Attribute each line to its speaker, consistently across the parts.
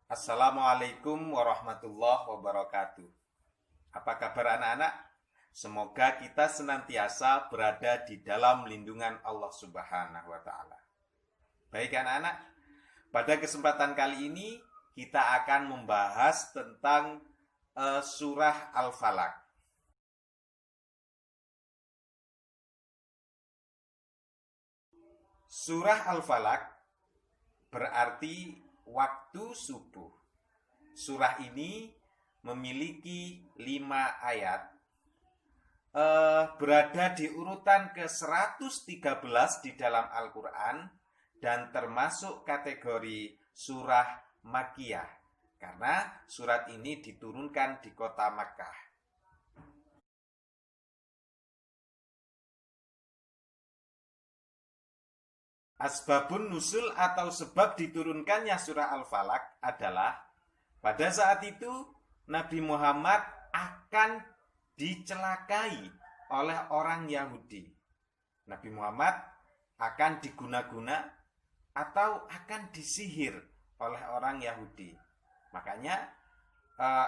Speaker 1: Assalamualaikum warahmatullahi wabarakatuh. Apa kabar anak-anak? Semoga kita senantiasa berada di dalam lindungan Allah Subhanahu wa Ta'ala. Baik anak-anak, pada kesempatan kali ini kita akan membahas tentang surah Al-Falaq. Surah Al-Falaq berarti waktu subuh. Surah ini memiliki 5 ayat, berada di urutan ke-113 di dalam Al-Quran dan termasuk kategori surah Makkiyah karena surat ini diturunkan di kota Makkah. Asbabun nusul atau sebab diturunkannya surah Al-Falaq adalah pada saat itu Nabi Muhammad akan dicelakai oleh orang Yahudi. Nabi Muhammad akan diguna-guna atau akan disihir oleh orang Yahudi. Makanya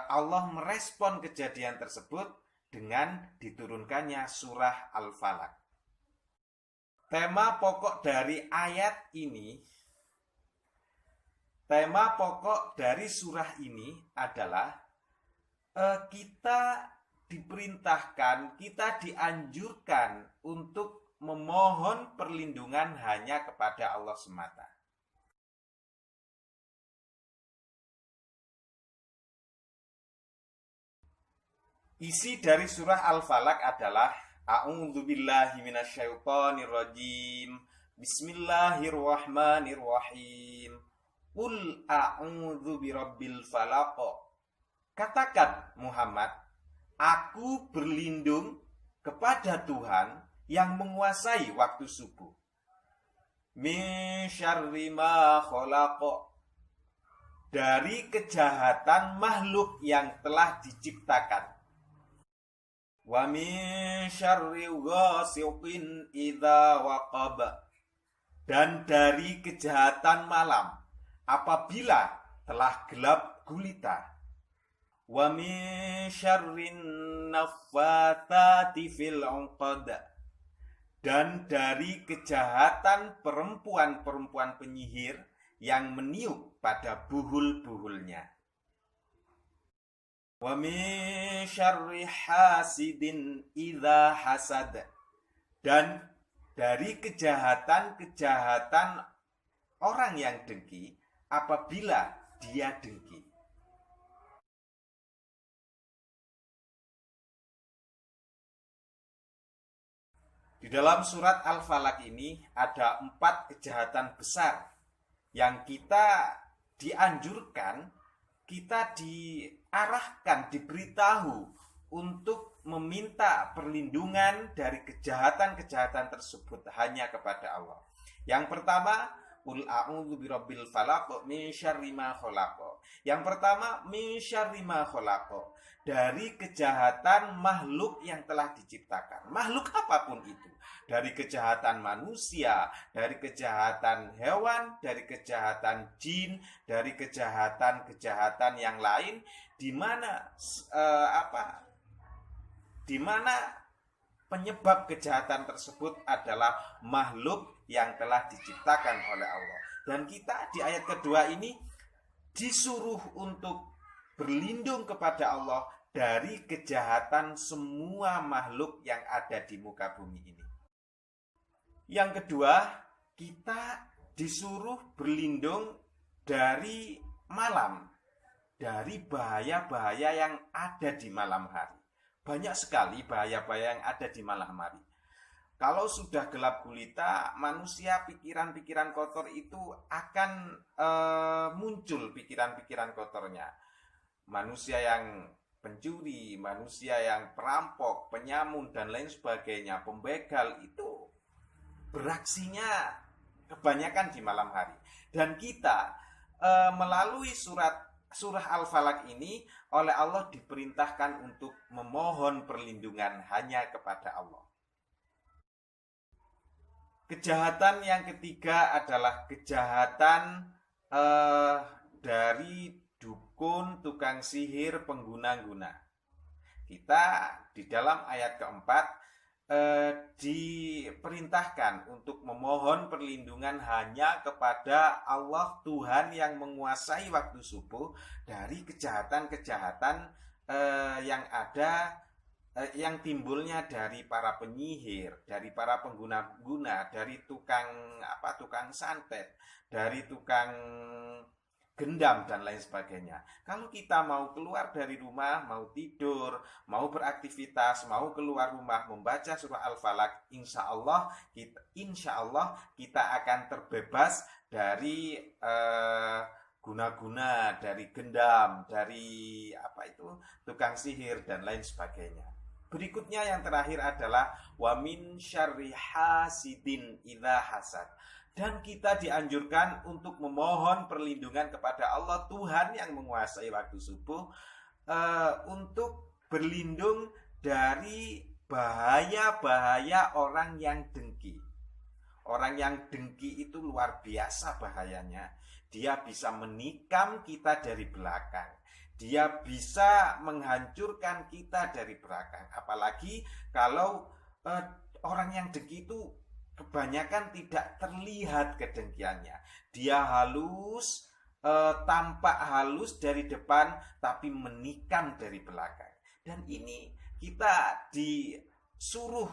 Speaker 1: Allah merespon kejadian tersebut dengan diturunkannya surah Al-Falaq. Tema pokok dari surah ini adalah kita diperintahkan, kita dianjurkan untuk memohon perlindungan hanya kepada Allah semata. Isi dari surah Al-Falaq adalah A'udzubillahi minasyaitonirrajim. Bismillahirrahmanirrahim. Qul a'udzu birabbil falaq. Katakan Muhammad, aku berlindung kepada Tuhan yang menguasai waktu subuh. Min syarri ma khalaq. Dari kejahatan makhluk yang telah diciptakan. Wa min syarri ghasiqin idza waqab. Dan dari kejahatan malam apabila telah gelap gulita. Wa min syarrin naffatsati fil 'uqad. Dan dari kejahatan perempuan-perempuan penyihir yang meniup pada buhul-buhulnya. Wa min syarri hasidin idza hasad. Dan dari kejahatan-kejahatan orang yang dengki apabila dia dengki. Di dalam surat Al-Falaq ini ada 4 kejahatan besar yang kita dianjurkan, kita diarahkan, diberitahu untuk meminta perlindungan dari kejahatan-kejahatan tersebut hanya kepada Allah. Yang pertama, Qul a'udzu birabbil falaq min syarri ma khalaq. Yang pertama, min syarri ma khalaq, dari kejahatan makhluk yang telah diciptakan. Makhluk apapun itu, dari kejahatan manusia, dari kejahatan hewan, dari kejahatan jin, dari kejahatan-kejahatan yang lain, di mana penyebab kejahatan tersebut adalah makhluk yang telah diciptakan oleh Allah. Dan kita di ayat kedua ini disuruh untuk berlindung kepada Allah dari kejahatan semua makhluk yang ada di muka bumi ini. Yang kedua, kita disuruh berlindung dari malam, dari bahaya-bahaya yang ada di malam hari. Banyak sekali bahaya-bahaya yang ada di malam hari. Kalau sudah gelap gulita, manusia pikiran-pikiran kotor itu akan muncul pikiran-pikiran kotornya. Manusia yang pencuri, manusia yang perampok, penyamun, dan lain sebagainya, pembegal itu beraksinya kebanyakan di malam hari. Dan kita melalui surah Al-Falaq ini oleh Allah diperintahkan untuk memohon perlindungan hanya kepada Allah. Kejahatan yang ketiga adalah kejahatan dari dukun, tukang sihir, pengguna-guna. Kita di dalam ayat keempat diperintahkan untuk memohon perlindungan hanya kepada Allah Tuhan yang menguasai waktu subuh dari kejahatan-kejahatan yang ada, yang timbulnya dari para penyihir, dari para pengguna-guna, dari tukang santet, dari tukang gendam dan lain sebagainya. Kalau kita mau keluar dari rumah, mau tidur, mau beraktivitas, mau keluar rumah membaca surah Al-Falaq, insya Allah kita akan terbebas dari guna-guna, dari gendam, dari tukang sihir dan lain sebagainya. Berikutnya yang terakhir adalah wa min syarri hasidin idza hasad. Dan kita dianjurkan untuk memohon perlindungan kepada Allah Tuhan yang menguasai waktu subuh, untuk berlindung dari bahaya-bahaya orang yang dengki. Orang yang dengki itu luar biasa bahayanya. Dia bisa menikam kita dari belakang. Dia bisa menghancurkan kita dari belakang. Apalagi kalau orang yang dengki itu kebanyakan tidak terlihat kedengkiannya. Dia halus, tampak halus dari depan, tapi menikam dari belakang. Dan ini kita disuruh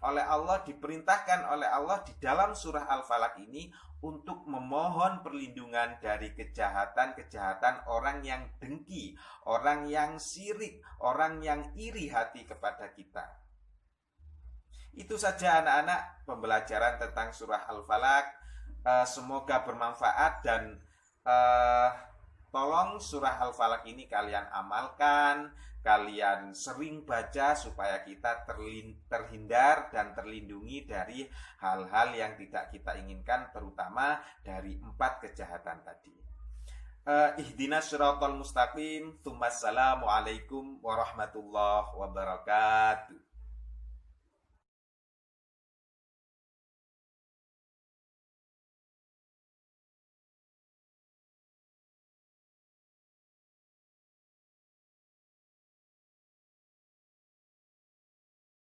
Speaker 1: oleh Allah, diperintahkan oleh Allah di dalam surah Al-Falaq ini untuk memohon perlindungan dari kejahatan-kejahatan orang yang dengki, orang yang sirik, orang yang iri hati kepada kita. Itu saja anak-anak pembelajaran tentang surah Al-Falaq. Semoga bermanfaat dan tolong surah Al-Falaq ini kalian amalkan, kalian sering baca supaya kita terhindar dan terlindungi dari hal-hal yang tidak kita inginkan, terutama dari 4 kejahatan tadi. Ihdinas siratal mustaqim. Assalamualaikum warahmatullahi wabarakatuh.